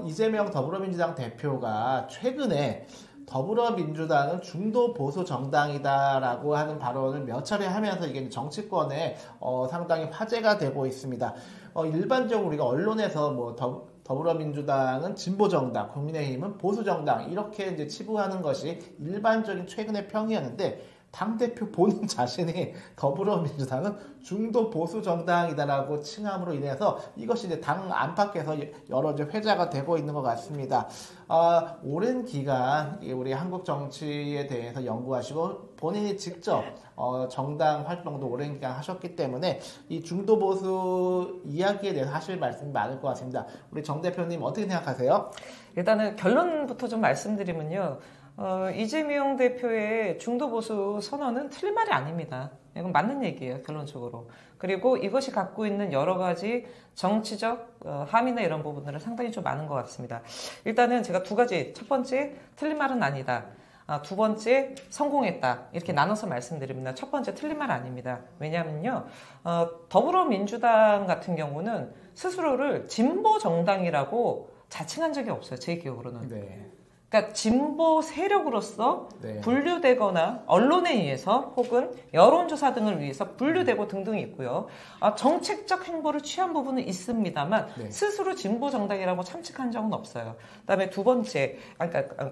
이재명 더불어민주당 대표가 최근에 더불어민주당은 중도 보수 정당이다라고 하는 발언을 몇 차례 하면서 이게 정치권에 상당히 화제가 되고 있습니다. 일반적으로 우리가 언론에서 더불어민주당은 진보 정당, 국민의힘은 보수 정당 이렇게 이제 치부하는 것이 일반적인 최근의 평이었는데 당대표 본인 자신이 더불어민주당은 중도 보수 정당이다라고 칭함으로 인해서 이것이 이제 당 안팎에서 여러 이제 회자가 되고 있는 것 같습니다. 오랜 기간 우리 한국 정치에 대해서 연구하시고 본인이 직접 정당 활동도 오랜 기간 하셨기 때문에 이 중도 보수 이야기에 대해서 하실 말씀이 많을 것 같습니다. 우리 정 대표님 어떻게 생각하세요? 일단은 결론부터 좀 말씀드리면요. 이재명 대표의 중도보수 선언은 틀린 말이 아닙니다. 이건 맞는 얘기예요, 결론적으로. 그리고 이것이 갖고 있는 여러 가지 정치적 함의나 이런 부분들은 상당히 좀 많은 것 같습니다. 일단은 제가 두 가지, 첫 번째, 틀린 말은 아니다. 두 번째, 성공했다. 이렇게 나눠서 말씀드립니다. 첫 번째, 틀린 말 아닙니다. 왜냐하면요, 더불어민주당 같은 경우는 스스로를 진보 정당이라고 자칭한 적이 없어요, 제 기억으로는. 네. 그러니까 진보 세력으로서 네. 분류되거나 언론에 의해서 혹은 여론조사 등을 위해서 분류되고 등등이 있고요. 정책적 행보를 취한 부분은 있습니다만 네. 스스로 진보 정당이라고 참칭한 적은 없어요. 그다음에 두 번째,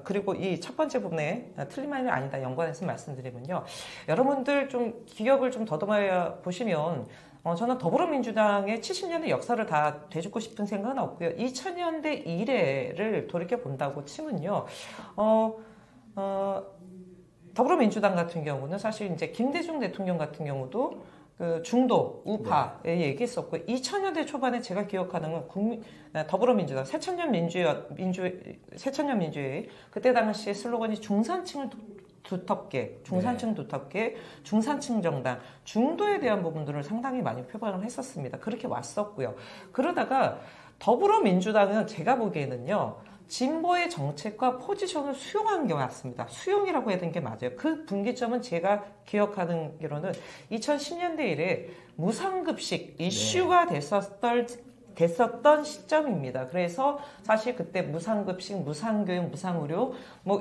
그리고 이 첫 번째 부분에 틀린 말이 아니다 연관해서 말씀드리면요. 여러분들 좀 기억을 좀 더듬어 보시면 저는 더불어민주당의 70년대 역사를 다 되짚고 싶은 생각은 없고요. 2000년대 이래를 돌이켜 본다고 치면요. 더불어민주당 같은 경우는 사실 이제 김대중 대통령 같은 경우도 그 중도 우파에 얘기했었고 2000년대 초반에 제가 기억하는 건 더불어민주당 새천년 민주회의 그때 당시에 슬로건이 중산층 두텁게 중산층 정당, 중도에 대한 부분들을 상당히 많이 표방을 했었습니다. 그렇게 왔었고요. 그러다가 더불어민주당은 제가 보기에는요, 진보의 정책과 포지션을 수용한 게 맞습니다. 수용이라고 해야 되는 게 맞아요. 그 분기점은 제가 기억하는 게로는 2010년대 이래 무상급식 이슈가 됐었던 시점입니다. 그래서 사실 그때 무상급식, 무상교육, 무상의료,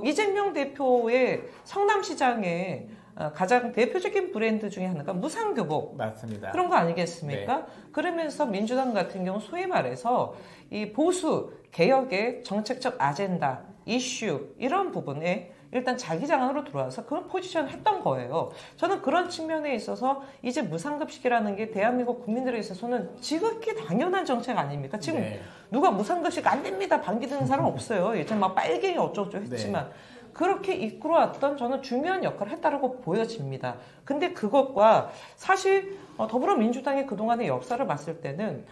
이재명 대표의 성남시장의 가장 대표적인 브랜드 중에 하나가 무상교복. 맞습니다. 그런 거 아니겠습니까? 네. 그러면서 민주당 같은 경우 소위 말해서 이 보수, 개혁의 정책적 아젠다, 이슈 이런 부분에 일단 자기장으로 들어와서 그런 포지션을 했던 거예요. 저는 그런 측면에 있어서 이제 무상급식이라는 게 대한민국 국민들에 있어서는 지극히 당연한 정책 아닙니까? 지금 네. 누가 무상급식 안 됩니다 반기드는 사람 없어요. 예전에 막 빨갱이 어쩌고저쩌고 했지만 그렇게 이끌어왔던 저는 중요한 역할을 했다고 보여집니다. 근데 그것과 사실 더불어민주당의 그동안의 역사를 봤을 때는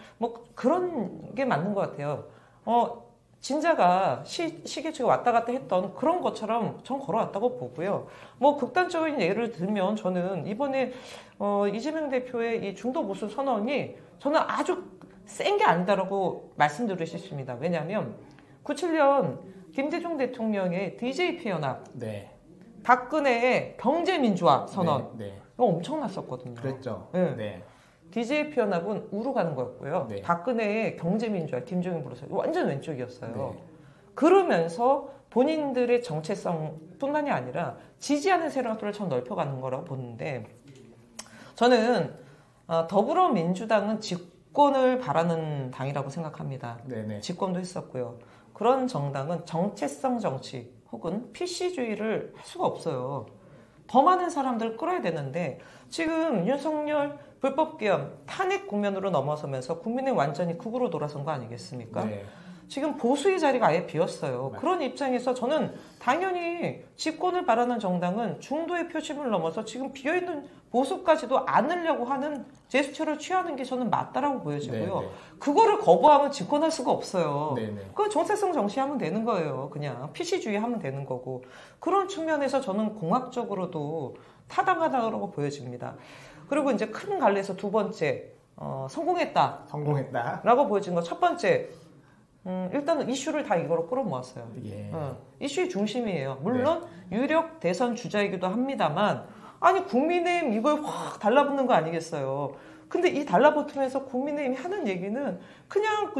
그런 게 맞는 것 같아요. 진자가 시기적으로 왔다 갔다 했던 그런 것처럼 전 걸어왔다고 보고요. 극단적인 예를 들면 저는 이번에 이재명 대표의 이 중도 보수 선언이 저는 아주 센 게 아니다라고 말씀드릴 수 있습니다. 왜냐하면 97년 김대중 대통령의 DJP 연합, 네. 박근혜의 경제민주화 선언, 네. 이거 엄청났었거든요. 그랬죠. 네. 네. DJP 연합은 우로 가는 거였고요. 네. 박근혜의 경제민주화, 김정인 부로서 완전 왼쪽이었어요. 네. 그러면서 본인들의 정체성뿐만이 아니라 지지하는 세력들을 참 넓혀가는 거라고 보는데 저는 더불어민주당은 집권을 바라는 당이라고 생각합니다. 네네. 집권도 했었고요. 그런 정당은 정체성 정치 혹은 PC주의를 할 수가 없어요. 더 많은 사람들을 끌어야 되는데 지금 윤석열 불법 계엄 탄핵 국면으로 넘어서면서 국민의 완전히 극으로 돌아선 거 아니겠습니까? 네. 지금 보수의 자리가 아예 비었어요. 맞습니다. 그런 입장에서 저는 당연히 집권을 바라는 정당은 중도의 표심을 넘어서 지금 비어있는 보수까지도 안으려고 하는 제스처를 취하는 게 저는 맞다라고 보여지고요. 네네. 그거를 거부하면 집권할 수가 없어요. 네네. 그건 정체성 정치하면 되는 거예요. 그냥 PC주의 하면 되는 거고. 그런 측면에서 저는 공학적으로도 타당하다고 보여집니다. 그리고 이제 큰 갈래에서 두 번째 성공했다. 라고 보여진 거 첫 번째 일단은 이슈를 다 이거로 끌어모았어요. 예. 이슈의 중심이에요. 물론 유력 대선 주자이기도 합니다만 아니 국민의힘 이걸 확 달라붙는 거 아니겠어요. 근데 이 달라붙으면서 국민의힘이 하는 얘기는 그냥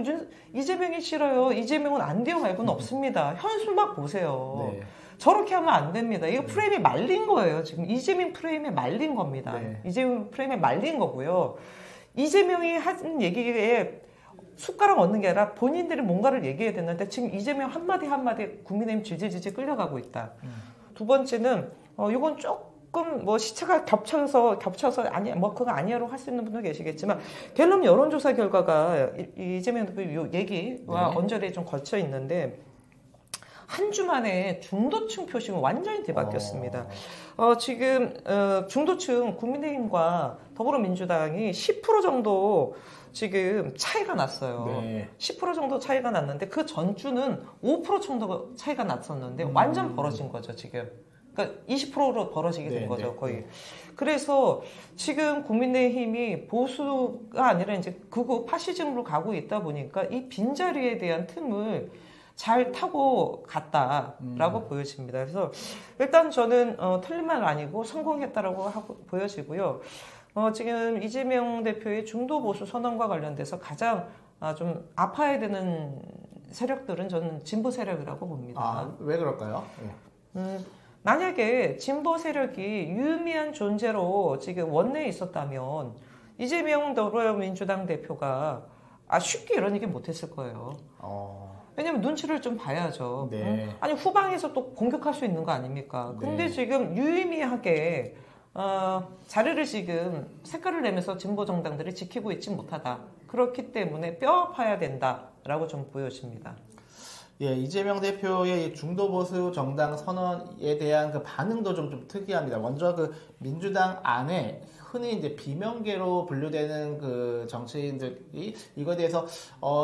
이재명이 싫어요. 이재명은 안 돼요 말고는 없습니다. 현수막 보세요. 네. 저렇게 하면 안 됩니다. 이거 프레임이 말린 거예요. 지금 이재명 프레임에 말린 겁니다. 네. 이재명 프레임에 말린 거고요. 이재명이 하는 얘기에 숟가락 얻는 게 아니라 본인들이 뭔가를 얘기해야 되는데 지금 이재명 한마디 한마디 국민의힘 질질질질 끌려가고 있다. 두 번째는 이건 조금 뭐 시차가 겹쳐서 아니 뭐 그거 아니야로 할 수 있는 분도 계시겠지만 갤럽 여론조사 결과가 이재명 대표 얘기와 네. 언저리에 좀 걸쳐 있는데 한 주 만에 중도층 표심이 완전히 뒤바뀌었습니다. 지금 중도층 국민의힘과 더불어민주당이 10% 정도 지금 차이가 났어요. 네. 10% 정도 차이가 났는데 그 전주는 5% 정도 차이가 났었는데 완전 벌어진 거죠, 지금. 그러니까 20%로 벌어지게 된 네, 거죠, 네, 거의. 네. 그래서 지금 국민의힘이 보수가 아니라 이제 극우 파시즘으로 가고 있다 보니까 이 빈자리에 대한 틈을 잘 타고 갔다라고 보여집니다. 그래서 일단 저는 틀린 말 아니고 성공했다라고 보여지고요. 지금 이재명 대표의 중도 보수 선언과 관련돼서 가장 좀 아파야 되는 세력들은 저는 진보 세력이라고 봅니다. 왜 그럴까요? 만약에 진보 세력이 유의미한 존재로 지금 원내에 있었다면 이재명 더불어민주당 대표가 쉽게 이런 얘기 못했을 거예요. 왜냐면 눈치를 좀 봐야죠. 네. 아니 후방에서 또 공격할 수 있는 거 아닙니까? 근데 지금 유의미하게 자리를 지금 색깔을 내면서 진보 정당들이 지키고 있지 못하다. 그렇기 때문에 뼈 아파야 된다라고 좀 보여집니다. 예, 이재명 대표의 중도 보수 정당 선언에 대한 그 반응도 좀 특이합니다. 먼저 그 민주당 안에 흔히 이제 비명계로 분류되는 그 정치인들이 이거에 대해서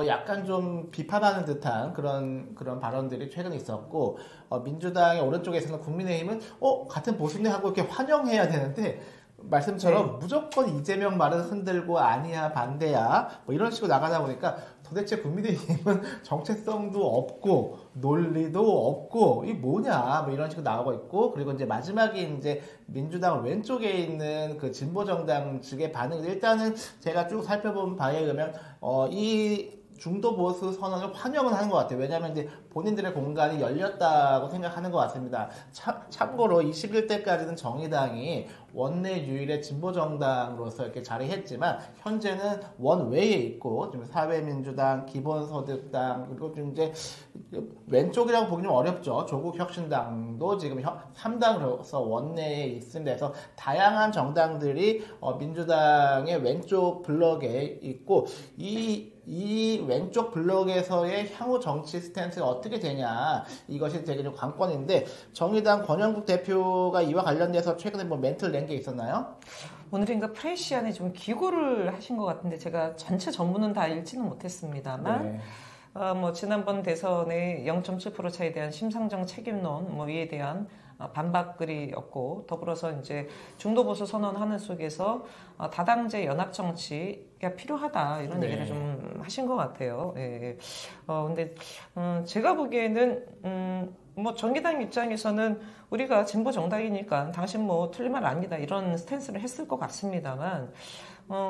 약간 좀 비판하는 듯한 그런 발언들이 최근에 있었고, 민주당의 오른쪽에서는 국민의힘은 같은 보수네 하고 이렇게 환영해야 되는데 말씀처럼 무조건 이재명 말은 흔들고 아니야 반대야 뭐 이런 식으로 나가다 보니까 도대체 국민의힘은 정체성도 없고 논리도 없고 이게 뭐냐 뭐 이런 식으로 나오고 있고, 그리고 이제 마지막에 이제 민주당 왼쪽에 있는 그 진보 정당 측의 반응, 일단은 제가 쭉 살펴본 바에 의하면 이 중도 보수 선언을 환영은 하는 것 같아요. 왜냐하면 이제 본인들의 공간이 열렸다고 생각하는 것 같습니다. 참고로 21대까지는 정의당이 원내 유일의 진보 정당으로서 이렇게 자리했지만 현재는 원외에 있고 지금 사회민주당, 기본소득당, 그리고 좀 이제 왼쪽이라고 보기 좀 어렵죠. 조국혁신당도 지금 3당으로서 원내에 있습니다. 그래서 다양한 정당들이 민주당의 왼쪽 블록에 있고 이 왼쪽 블록에서의 향후 정치 스탠스가 어떻게 되냐, 이것이 되게 좀 관건인데, 정의당 권영국 대표가 이와 관련돼서 최근에 뭐 멘트를 낸 게 있었나요? 오늘인가 프레시안에 좀 기고를 하신 것 같은데 제가 전체 전문은 다 읽지는 못했습니다만 네. 뭐 지난번 대선의 0.7% 차이에 대한 심상정 책임론 뭐 이에 대한 반박글이었고, 더불어서 이제 중도 보수 선언하는 속에서 다당제 연합 정치가 필요하다 이런 얘기를 좀 하신 것 같아요. 예. 근데 제가 보기에는 뭐 정의당 입장에서는 우리가 진보 정당이니까 당신 뭐 틀린 말 아니다 이런 스탠스를 했을 것 같습니다만,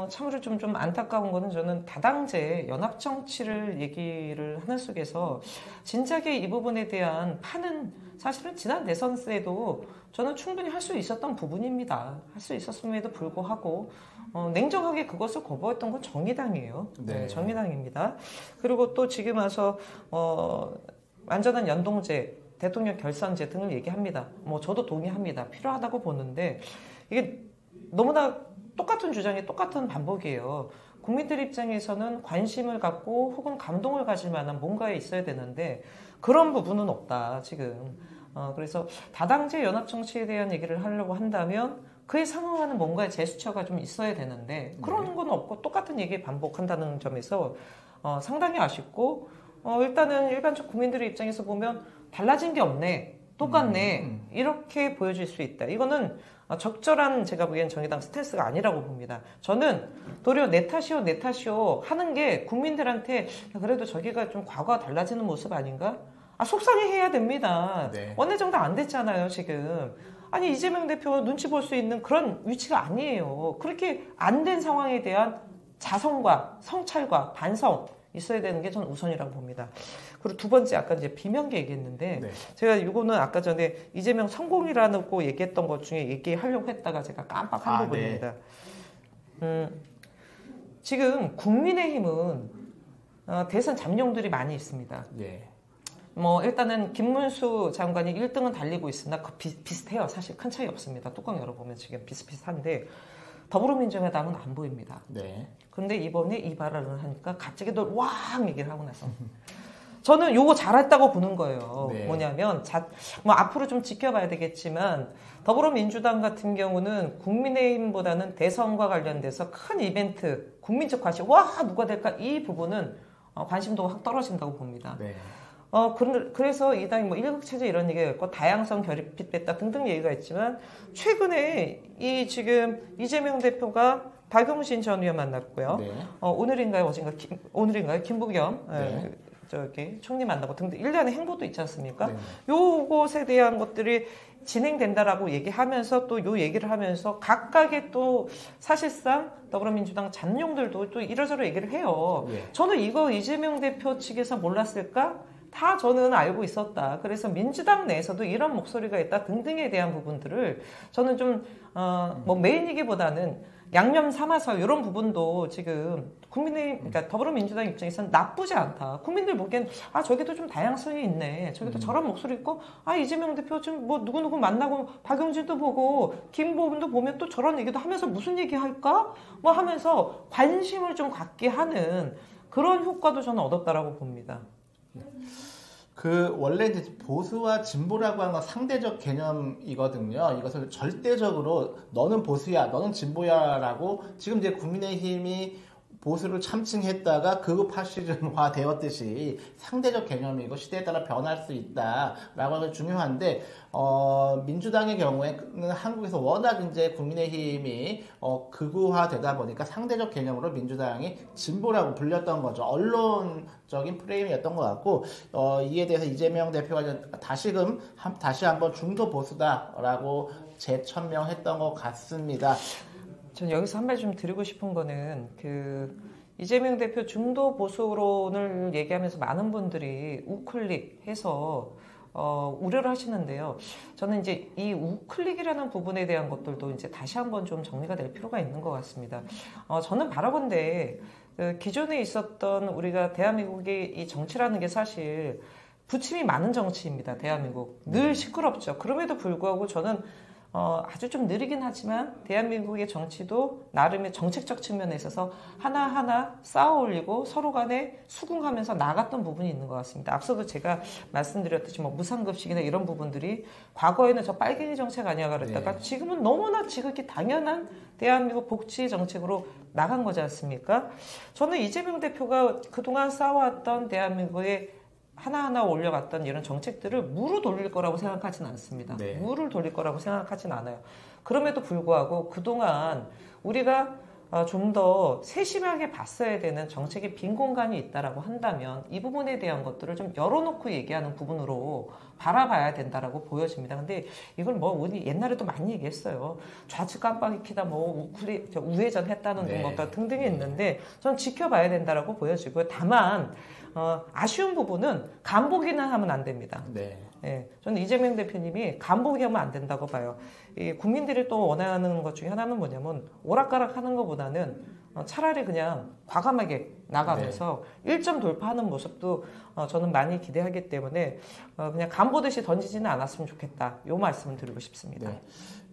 참으로 좀 안타까운 거는 저는 다당제 연합 정치를 얘기를 하는 속에서 진작에 이 부분에 대한 판은 사실은 지난 대선 때도 저는 충분히 할 수 있었던 부분입니다. 할 수 있었음에도 불구하고 냉정하게 그것을 거부했던 건 정의당이에요. 네, 정의당입니다. 그리고 또 지금 와서 완전한 연동제, 대통령 결선제 등을 얘기합니다. 뭐 저도 동의합니다. 필요하다고 보는데 이게 너무나 똑같은 주장이 똑같은 반복이에요. 국민들 입장에서는 관심을 갖고 혹은 감동을 가질 만한 뭔가에 있어야 되는데 그런 부분은 없다 지금. 그래서 다당제 연합 정치에 대한 얘기를 하려고 한다면 그에 상응하는 뭔가의 제스처가 좀 있어야 되는데 그런 건 없고 똑같은 얘기 반복한다는 점에서 상당히 아쉽고, 일단은 일반적 국민들의 입장에서 보면 달라진 게 없네, 똑같네 이렇게 보여질 수 있다. 이거는 적절한 제가 보기엔 정의당 스탠스가 아니라고 봅니다. 저는 도리어 내 탓이요 하는 게 국민들한테 그래도 저기가 좀 과거와 달라지는 모습 아닌가? 속상해해야 됩니다. 네. 원내 정당 안 됐잖아요 지금. 아니 이재명 대표가 눈치 볼 수 있는 그런 위치가 아니에요. 그렇게 안 된 상황에 대한 자성과 성찰과 반성 있어야 되는 게 저는 우선이라고 봅니다. 그리고 두 번째 아까 이제 비명계 얘기했는데 네. 제가 이거는 아까 전에 이재명 성공이라고 얘기했던 것 중에 얘기하려고 했다가 제가 깜빡한 부분입니다. 네. 지금 국민의힘은 대선 잠룡들이 많이 있습니다. 네. 뭐 일단은 김문수 장관이 1등은 달리고 있으나 비슷해요. 사실 큰 차이 없습니다. 뚜껑 열어보면 지금 비슷비슷한데 더불어민주당은 안 보입니다. 네. 그런데 이번에 이 발언을 하니까 갑자기 왕 얘기를 하고 나서 저는 요거 잘했다고 보는 거예요. 네. 뭐냐면 뭐 앞으로 좀 지켜봐야 되겠지만 더불어민주당 같은 경우는 국민의힘보다는 대선과 관련돼서 큰 이벤트, 국민적 관심, 와 누가 될까 이 부분은 관심도가 확 떨어진다고 봅니다. 네. 그래서 이 당이 뭐 일극체제 이런 얘기가 있고 다양성 결핍됐다 등등 얘기가 있지만 최근에 지금 이재명 대표가 박용진 전 의원 만났고요. 네. 오늘인가요? 오늘인가요? 김부겸 네. 저기 총리 만나고 등등 일련의 행보도 있지 않습니까? 네. 요것에 대한 것들이 진행된다라고 얘기하면서 또 요 얘기를 하면서 각각의 또 사실상 더불어민주당 잠룡들도 또 이러저러 얘기를 해요. 네. 저는 이거 이재명 대표 측에서 몰랐을까? 다 저는 알고 있었다. 그래서 민주당 내에서도 이런 목소리가 있다 등등에 대한 부분들을 저는 좀 뭐 메인이기보다는 양념 삼아서 이런 부분도 지금 그러니까 더불어민주당 입장에서는 나쁘지 않다. 국민들 보기엔 저기도 좀 다양성이 있네. 저기도 저런 목소리 있고 이재명 대표 지금 뭐 누구누구 만나고 박용진도 보고 김보은도 보면 또 저런 얘기도 하면서 무슨 얘기 할까? 뭐 하면서 관심을 좀 갖게 하는 그런 효과도 저는 얻었다라고 봅니다. 원래 이제 보수와 진보라고 하는 건 상대적 개념이거든요. 이것을 절대적으로 너는 보수야, 너는 진보야라고 지금 이제 국민의힘이 보수를 참칭했다가 극우 파시즘화 되었듯이 상대적 개념이고 시대에 따라 변할 수 있다라고 하는 게 중요한데 민주당의 경우에는 한국에서 워낙 이제 국민의힘이 극우화 되다 보니까 상대적 개념으로 민주당이 진보라고 불렸던 거죠. 언론적인 프레임이었던 것 같고 이에 대해서 이재명 대표가 다시 한번 중도 보수다라고 재천명했던 것 같습니다. 전 여기서 한 말 좀 드리고 싶은 거는 이재명 대표 중도 보수론을 얘기하면서 많은 분들이 우클릭해서 우려를 하시는데요. 저는 이제 이 우클릭이라는 부분에 대한 것들도 이제 다시 한번 좀 정리가 될 필요가 있는 것 같습니다. 저는 바라건대 기존에 있었던 우리가 대한민국의 이 정치라는 게 사실 부침이 많은 정치입니다. 대한민국 늘 시끄럽죠. 그럼에도 불구하고 저는 아주 좀 느리긴 하지만 대한민국의 정치도 나름의 정책적 측면에 있어서 하나하나 쌓아 올리고 서로 간에 수긍하면서 나갔던 부분이 있는 것 같습니다. 앞서도 제가 말씀드렸듯이 뭐 무상급식이나 이런 부분들이 과거에는 저 빨갱이 정책 아니야 그랬다가 지금은 너무나 지극히 당연한 대한민국 복지 정책으로 나간 거지 않습니까? 저는 이재명 대표가 그동안 쌓아왔던 대한민국의 하나하나 올려갔던 이런 정책들을 무로 돌릴 거라고 생각하진 않습니다. 네. 무를 돌릴 거라고 생각하진 않아요. 그럼에도 불구하고 그동안 우리가 좀 더 세심하게 봤어야 되는 정책의 빈 공간이 있다라고 한다면 이 부분에 대한 것들을 좀 열어놓고 얘기하는 부분으로 바라봐야 된다라고 보여집니다. 근데 이걸 뭐 우리 옛날에도 많이 얘기했어요. 좌측 깜빡이 키다 뭐 우회전 했다는 등 등등이 있는데 전 지켜봐야 된다라고 보여지고요. 다만 아쉬운 부분은 간보기는 하면 안 됩니다. 네, 저는 이재명 대표님이 간보기 하면 안 된다고 봐요. 국민들이 또 원하는 것 중에 하나는 뭐냐면 오락가락 하는 것보다는 차라리 그냥 과감하게 나가면서 1점 돌파하는 모습도 저는 많이 기대하기 때문에 그냥 간보듯이 던지지는 않았으면 좋겠다. 요 말씀을 드리고 싶습니다. 네.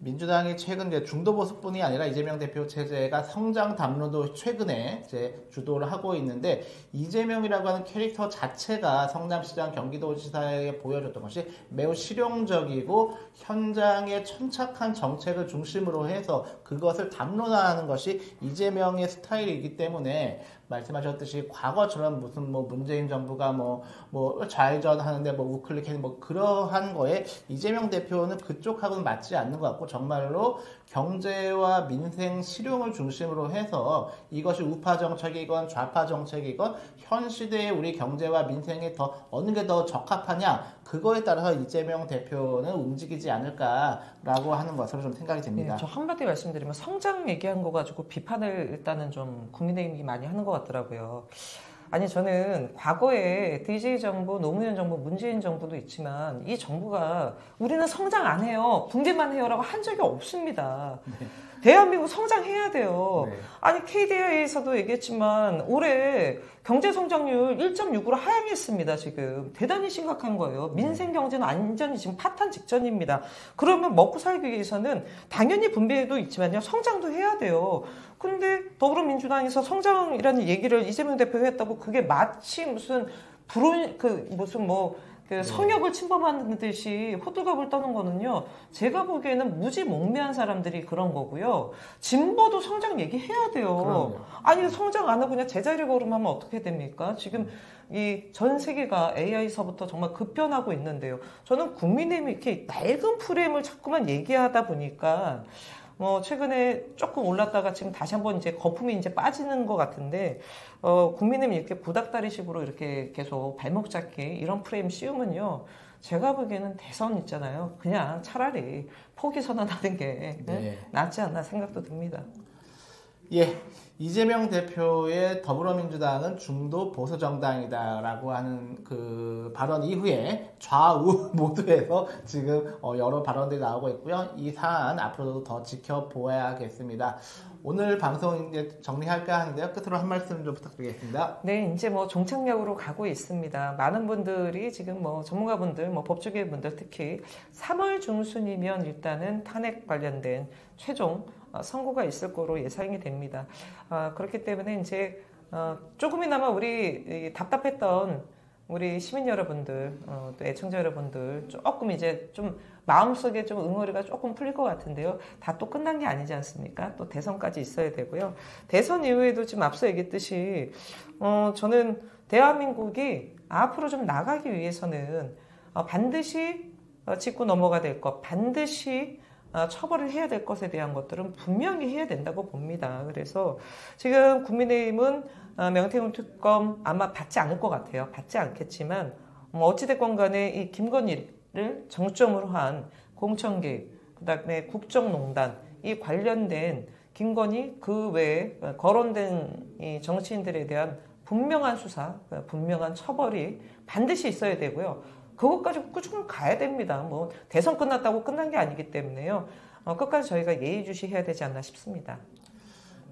민주당이 최근 이제 중도 보수뿐이 아니라 이재명 대표 체제가 성장 담론도 최근에 이제 주도를 하고 있는데 이재명이라고 하는 캐릭터 자체가 성남시장 경기도지사에게 보여줬던 것이 매우 실용적이고 현장에 천착한 정책을 중심으로 해서 그것을 담론화하는 것이 이재명의 스타일이기 때문에 말씀하셨듯이 과거처럼 무슨 뭐 문재인 정부가 뭐 뭐 좌회전 하는데 뭐 우클릭해 뭐 그러한 거에 이재명 대표는 그쪽하고는 맞지 않는 것 같고 정말로 경제와 민생 실용을 중심으로 해서 이것이 우파 정책이건 좌파 정책이건 현 시대에 우리 경제와 민생에 더 어느 게 더 적합하냐 그거에 따라서 이재명 대표는 움직이지 않을까라고 하는 것으로 좀 생각이 됩니다. 네, 저 한마디 말씀드리면 성장 얘기한 거 가지고 비판을 일단은 좀 국민의힘이 많이 하는 것 같더라고요. 아니 저는 과거에 DJ 정부, 노무현 정부, 문재인 정부도 있지만 이 정부가 우리는 성장 안 해요. 붕괴만 해요라고 한 적이 없습니다. 네. 대한민국 성장해야 돼요. 네. 아니 KDI에서도 얘기했지만 올해 경제 성장률 1.6으로 하향했습니다. 지금 대단히 심각한 거예요. 민생 경제는 완전히 지금 파탄 직전입니다. 그러면 먹고 살기 위해서는 당연히 분배도 있지만요. 성장도 해야 돼요. 근데 더불어민주당에서 성장이라는 얘기를 이재명 대표가 했다고 그게 마치 무슨 성역을 침범하는 듯이 호들갑을 떠는 거는요. 제가 보기에는 무지몽매한 사람들이 그런 거고요. 진보도 성장 얘기해야 돼요. 그럼요. 아니 성장 안 하고 그냥 제자리 걸음하면 어떻게 됩니까? 지금 이 전 세계가 AI서부터 정말 급변하고 있는데요. 저는 국민의힘이 이렇게 낡은 프레임을 자꾸만 얘기하다 보니까 최근에 조금 올랐다가 지금 다시 한번 이제 거품이 이제 빠지는 것 같은데, 국민의힘이 이렇게 구닥다리식으로 이렇게 계속 발목 잡기 이런 프레임 씌우면요. 제가 보기에는 대선 있잖아요. 그냥 차라리 포기 선언하는 게 낫지 않나 생각도 듭니다. 예. 이재명 대표의 더불어민주당은 중도 보수 정당이다라고 하는 그 발언 이후에 좌우 모두에서 지금 여러 발언들이 나오고 있고요. 이 사안 앞으로도 더 지켜보아야겠습니다. 오늘 방송 이제 정리할까 하는데요. 끝으로 한 말씀 좀 부탁드리겠습니다. 네, 이제 종착역으로 가고 있습니다. 많은 분들이 지금 전문가분들, 법조계 분들 특히 3월 중순이면 일단은 탄핵 관련된 최종 선고가 있을 거로 예상이 됩니다. 그렇기 때문에 이제 조금이나마 우리 답답했던 우리 시민 여러분들, 또 애청자 여러분들 조금 이제 좀 마음속에 좀 응어리가 조금 풀릴 것 같은데요. 다 또 끝난 게 아니지 않습니까? 또 대선까지 있어야 되고요. 대선 이후에도 지금 앞서 얘기했듯이 저는 대한민국이 앞으로 좀 나가기 위해서는 반드시 짚고 넘어가야 될 것, 반드시 처벌을 해야 될 것에 대한 것들은 분명히 해야 된다고 봅니다. 그래서 지금 국민의힘은 명태균 특검 아마 받지 않을 것 같아요. 받지 않겠지만 어찌됐건 간에 이 김건희를 정점으로 한 공천 개입, 그다음에 국정농단 이 관련된 김건희 그 외에 거론된 이 정치인들에 대한 분명한 수사, 분명한 처벌이 반드시 있어야 되고요. 그것까지 꾸준히 가야 됩니다. 대선 끝났다고 끝난 게 아니기 때문에요. 끝까지 저희가 예의주시해야 되지 않나 싶습니다.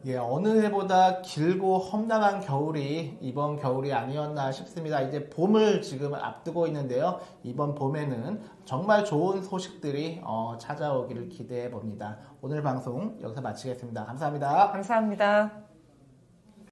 예, 어느 해보다 길고 험난한 겨울이 이번 겨울이 아니었나 싶습니다. 이제 봄을 지금 앞두고 있는데요. 이번 봄에는 정말 좋은 소식들이 찾아오기를 기대해 봅니다. 오늘 방송 여기서 마치겠습니다. 감사합니다. 감사합니다.